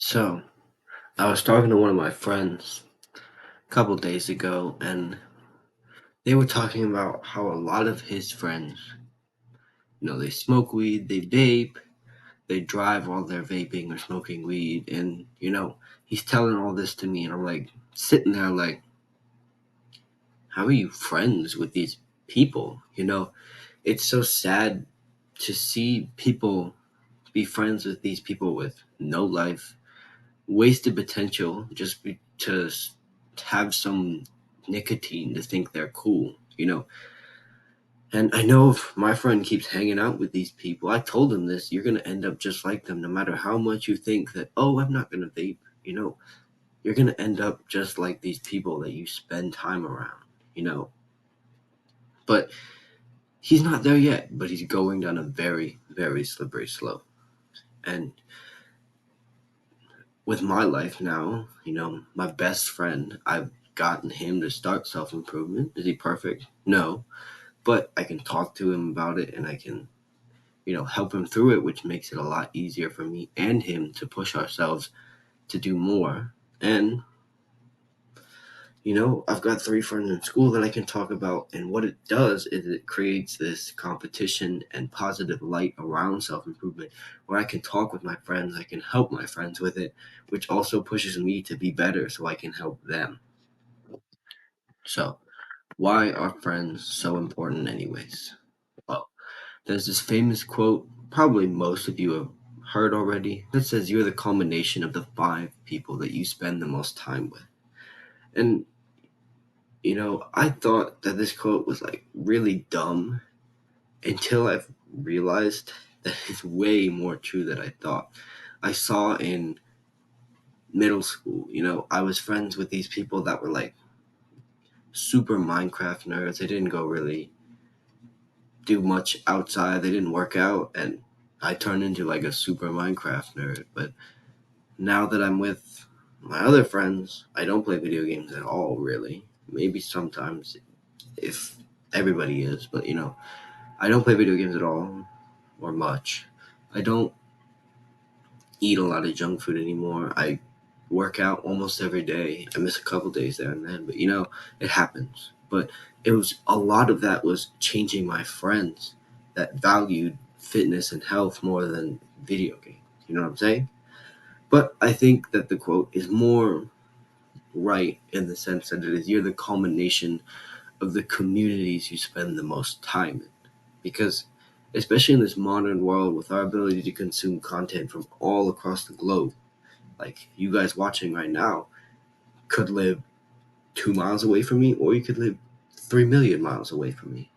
So, I was talking to one of my friends a couple days ago, and they were talking about how a lot of his friends, they smoke weed, they vape, they drive while they're vaping or smoking weed, and, he's telling all this to me, and I'm like, sitting there like, how are you friends with these people? It's so sad to see people be friends with these people with no life, wasted potential to have some nicotine to think they're cool. And I know if my friend keeps hanging out with these people, I told him this, you're going to end up just like them no matter how much you think that, oh, I'm not going to vape. You're going to end up just like these people that you spend time around. But he's not there yet, but he's going down a very, very slippery slope. And with my life now, my best friend, I've gotten him to start self improvement. Is he perfect? No. But I can talk to him about it and I can, help him through it, which makes it a lot easier for me and him to push ourselves to do more. And, I've got three friends in school that I can talk about. And what it does is it creates this competition and positive light around self improvement where I can talk with my friends, I can help my friends with it, which also pushes me to be better so I can help them. So, why are friends so important, anyways? Well, there's this famous quote, probably most of you have heard already, that says you're the culmination of the five people that you spend the most time with. And, I thought that this quote was like really dumb until I've realized that it's way more true than I thought. I saw in middle school, I was friends with these people that were like super Minecraft nerds. They didn't go really do much outside. They didn't work out, and I turned into like a super Minecraft nerd. But now that I'm with my other friends, I don't play video games at all, really. Maybe sometimes if everybody is, but I don't play video games at all or much. I don't eat a lot of junk food anymore. I work out almost every day. I miss a couple days there and then, but it happens. But it was a lot of that was changing my friends that valued fitness and health more than video games. You know what I'm saying? But I think that the quote is more right in the sense that it is you're the culmination of the communities you spend the most time in. Because especially in this modern world with our ability to consume content from all across the globe, like you guys watching right now could live 2 miles away from me, or you could live 3 million miles away from me.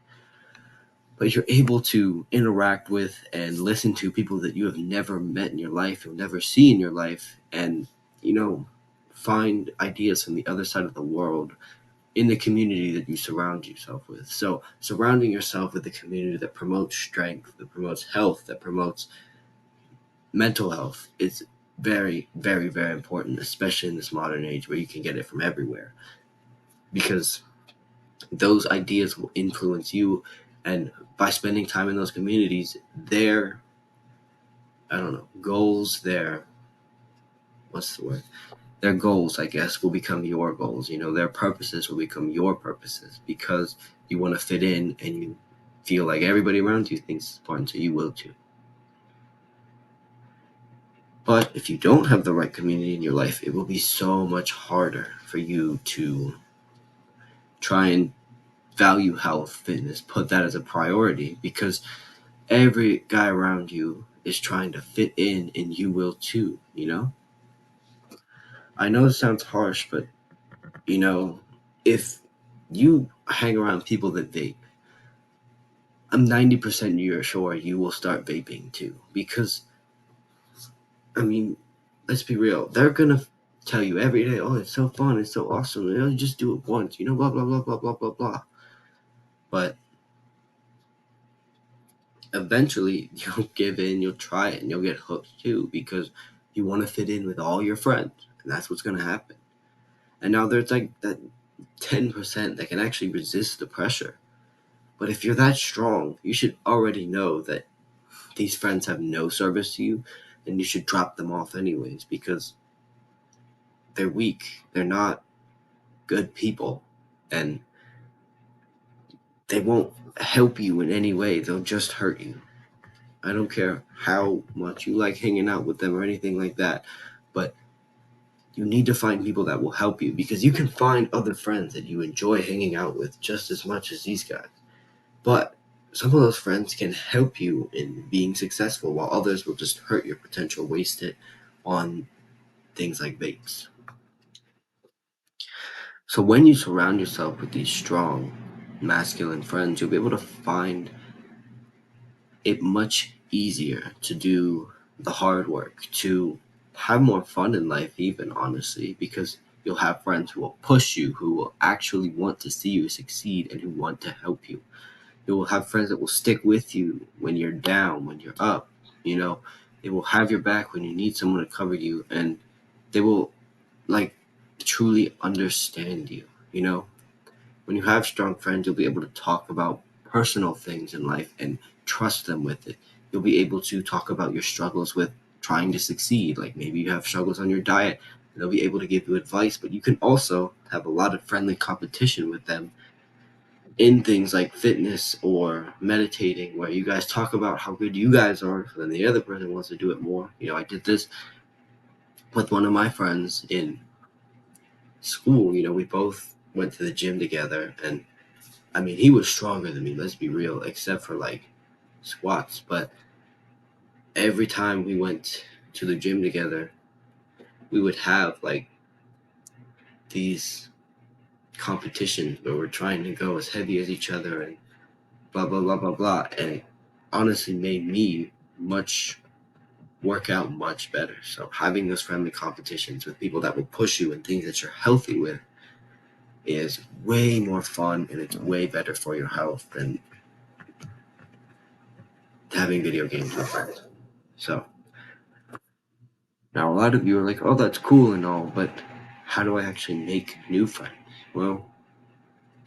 But you're able to interact with and listen to people that you have never met in your life, you'll never see in your life, and you know, find ideas from the other side of the world in the community that you surround yourself with. So surrounding yourself with a community that promotes strength, that promotes health, that promotes mental health is very, very, very important, especially in this modern age where you can get it from everywhere. Because those ideas will influence you, and by spending time in those communities, their I don't know goals, their what's the word? Their goals, I guess, will become your goals. Their purposes will become your purposes because you want to fit in and you feel like everybody around you thinks it's important, so you will too. But if you don't have the right community in your life, it will be so much harder for you to try and value health, fitness, put that as a priority because every guy around you is trying to fit in and you will too. I know it sounds harsh, but if you hang around people that vape, I'm 90% sure you will start vaping too. Because, I mean, let's be real. They're going to tell you every day, oh, it's so fun, it's so awesome. You just do it once, blah, blah, blah, blah, blah, blah, blah. But eventually, you'll give in, you'll try it, and you'll get hooked too because you want to fit in with all your friends. And that's what's going to happen. And now there's like that 10% that can actually resist the pressure. But if you're that strong, you should already know that these friends have no service to you. and you should drop them off anyways because they're weak. They're not good people, and they won't help you in any way. They'll just hurt you. I don't care how much you like hanging out with them or anything like that, but you need to find people that will help you because you can find other friends that you enjoy hanging out with just as much as these guys. But some of those friends can help you in being successful, while others will just hurt your potential, waste it on things like vapes. So when you surround yourself with these strong, masculine friends, you'll be able to find it much easier to do the hard work, to have more fun in life, even honestly, because you'll have friends who will push you, who will actually want to see you succeed, and who want to help you. You will have friends that will stick with you when you're down, when you're up. You know, they will have your back when you need someone to cover you, and they will like truly understand you. You know, when you have strong friends, you'll be able to talk about personal things in life and trust them with it. You'll be able to talk about your struggles with trying to succeed. Like maybe you have struggles on your diet, and they'll be able to give you advice, but you can also have a lot of friendly competition with them in things like fitness or meditating, where you guys talk about how good you guys are, so then the other person wants to do it more. You know, I did this with one of my friends in school. You know, we both went to the gym together, and I mean, he was stronger than me, let's be real, except for like squats. But every time we went to the gym together, we would have like these competitions where we're trying to go as heavy as each other and blah, blah, blah, blah, blah. And it honestly made me much work out much better. So having those friendly competitions with people that will push you and things that you're healthy with is way more fun, and it's way better for your health than having video games with friends. So now a lot of you are like, oh, that's cool and all, but how do I actually make new friends? Well,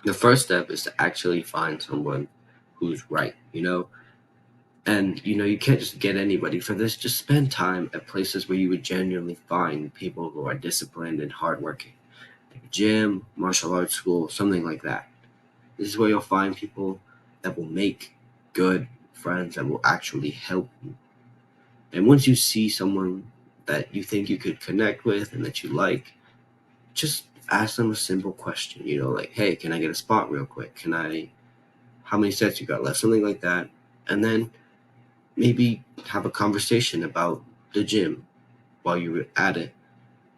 the first step is to actually find someone who's right, you know? And, you know, you can't just get anybody for this. Just spend time at places where you would genuinely find people who are disciplined and hardworking. Gym, martial arts school, something like that. This is where you'll find people that will make good friends that will actually help you. And once you see someone that you think you could connect with and that you like, just ask them a simple question, you know, like, hey, can I get a spot real quick? How many sets you got left? Something like that. And then maybe have a conversation about the gym while you're at it.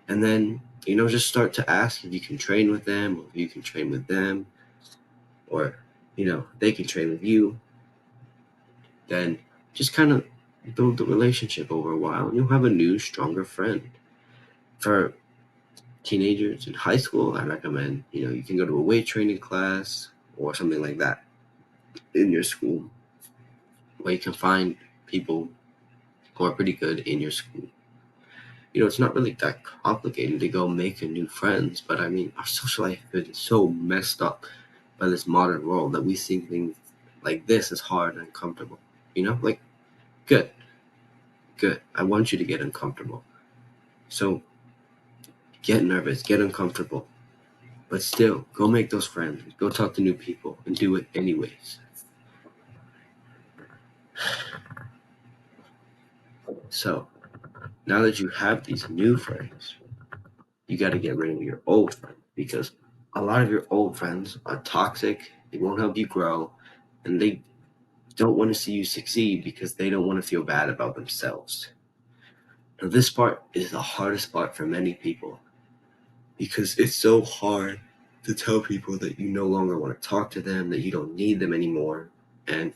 And then, you know, just start to ask if you can train with them, or if you can train with them, or, you know, they can train with you. Then just kind of build the relationship over a while, and you'll have a new, stronger friend. For teenagers in high school, I recommend, you know, you can go to a weight training class or something like that in your school, where you can find people who are pretty good in your school. You know, it's not really that complicated to go make a new friends, but I mean, our social life has been so messed up by this modern world that we think things like this is hard and uncomfortable. You know, like, good, good. I want you to get uncomfortable. So get nervous, get uncomfortable, but still go make those friends, go talk to new people, and do it anyways. So now that you have these new friends, you got to get rid of your old friends, because a lot of your old friends are toxic. They won't help you grow, and they don't want to see you succeed because they don't want to feel bad about themselves. Now, this part is the hardest part for many people because it's so hard to tell people that you no longer want to talk to them, that you don't need them anymore. And,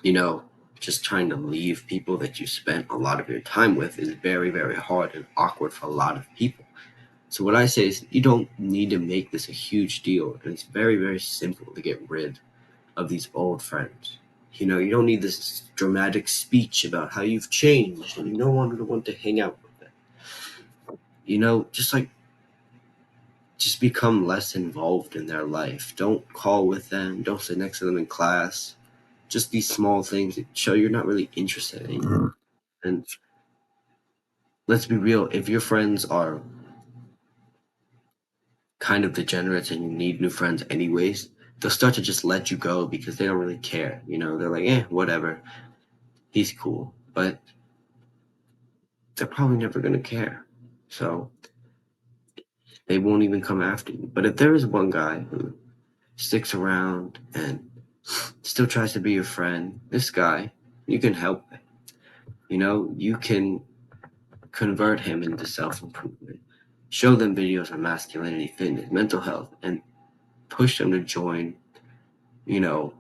you know, just trying to leave people that you spent a lot of your time with is very, very hard and awkward for a lot of people. So what I say is you don't need to make this a huge deal, and it's very, very simple to get rid of these old friends. You know, you don't need this dramatic speech about how you've changed and you no longer want to hang out with them. You know, just become less involved in their life. Don't call with them, don't sit next to them in class. Just these small things that show you're not really interested anymore. And let's be real, if your friends are kind of degenerates and you need new friends anyways, they'll start to just let you go because they don't really care. They're like, whatever, he's cool. But they're probably never going to care. So they won't even come after you. But if there is one guy who sticks around and still tries to be your friend, this guy, you can help him. You can convert him into self improvement, show them videos on masculinity, fitness, mental health, and push them to join, you know,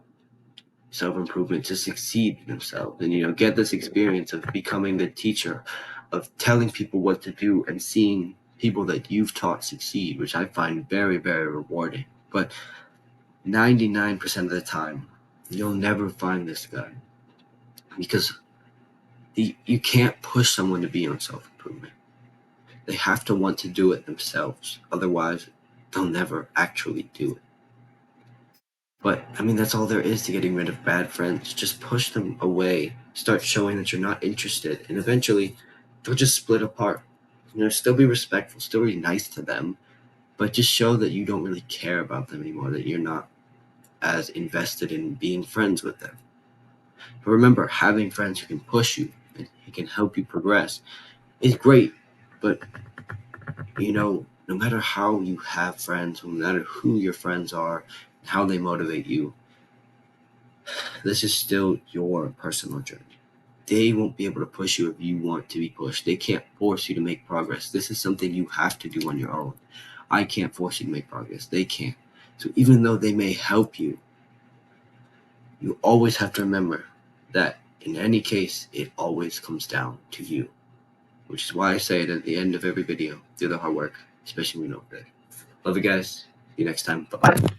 self improvement to succeed in themselves and, get this experience of becoming the teacher, of telling people what to do and seeing people that you've taught succeed, which I find very, very rewarding. But 99% of the time, you'll never find this guy because you can't push someone to be on self improvement. They have to want to do it themselves. Otherwise, they'll never actually do it. But I mean, that's all there is to getting rid of bad friends. Just push them away, start showing that you're not interested, and eventually they'll just split apart. Still be respectful, still be nice to them, but just show that you don't really care about them anymore, that you're not as invested in being friends with them. But remember, having friends who can push you and who can help you progress is great, but no matter how you have friends, no matter who your friends are, how they motivate you, this is still your personal journey. They won't be able to push you if you want to be pushed. They can't force you to make progress. This is something you have to do on your own. I can't force you to make progress. They can't. So even though they may help you, you always have to remember that in any case, it always comes down to you. Which is why I say it at the end of every video, do the hard work, especially when you know it. Love you guys. See you next time. Bye-bye.